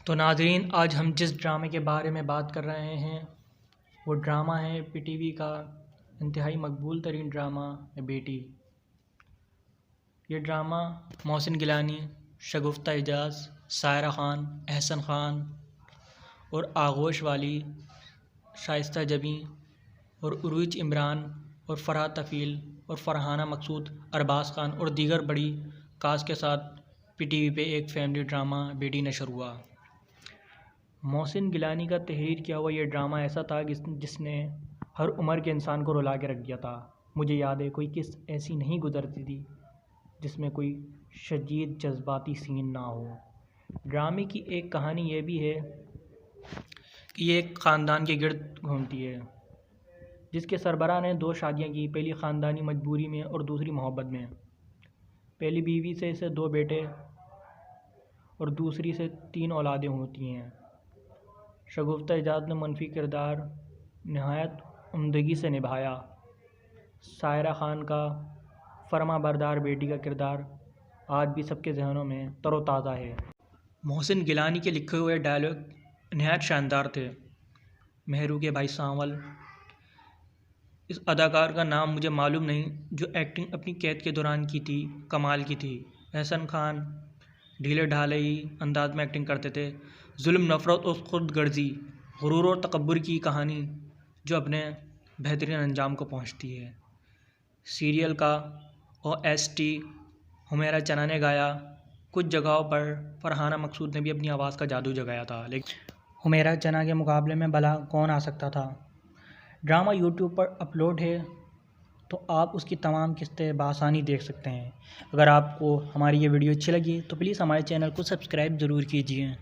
तो नाज़रीन, आज हम जिस ड्रामे के बारे में बात कर रहे हैं वो ड्रामा है पीटीवी का इंतहाई मकबूल तरीन ड्रामा बेटी। ये ड्रामा मोहसिन गिलानी, शगुफ्ता एजाज़, सायरा ख़ान, एहसन ख़ान और आगोश वाली, शाइस्ता जबी और उरूज इमरान और फ़रहाद तफ़ील और फ़रहाना मकसूद, अरबाज़ ख़ान और दीगर बड़ी कास्ट के साथ पीटीवी पे एक फैमिली ड्रामा बेटी नशर हुआ। मोहसिन गिलानी का तहरीर किया हुआ ये ड्रामा ऐसा था जिसने हर उम्र के इंसान को रुला के रख दिया था। मुझे याद है कोई किस्त ऐसी नहीं गुजरती थी जिसमें कोई शदीद जज्बाती सीन ना हो। ड्रामे की एक कहानी ये भी है कि ये एक ख़ानदान के गिर्द घूमती है जिसके सरबराह ने 2 शादियां की, पहली ख़ानदानी मजबूरी में और दूसरी मोहब्बत में। पहली बीवी से इसे 2 बेटे और दूसरी से 3 औलादें होती हैं। शगुफ्ता एजाज़ ने मनफी किरदार नहायत उम्दगी से निभाया। सायरा ख़ान का फरमा बरदार बेटी का किरदार आज भी सबके जहनों में तरोताज़ा है। मोहसिन गिलानी के लिखे हुए डायलॉग नहायत शानदार थे। मेहरू के भाई सांवल, इस अदाकार का नाम मुझे मालूम नहीं, जो एक्टिंग अपनी कैद के दौरान की थी, कमाल की थी। एहसन ख़ान ढीले ढाले ही अंदाज में एक्टिंग करते थे। जुल्म, नफ़रत और ख़ुद गर्जी, गुरूर और तकब्बुर की कहानी जो अपने बेहतरीन अंजाम को पहुंचती है। सीरियल का OST हुमैरा चना ने गाया। कुछ जगहों पर फ़रहाना मकसूद ने भी अपनी आवाज़ का जादू जगाया था, लेकिन हुमैरा चना के मुकाबले में भला कौन आ सकता था। ड्रामा यूट्यूब पर अपलोड है तो आप उसकी तमाम किस्तें बआसानी देख सकते हैं। अगर आपको हमारी ये वीडियो अच्छी लगी तो प्लीज़ हमारे चैनल को सब्सक्राइब ज़रूर कीजिए।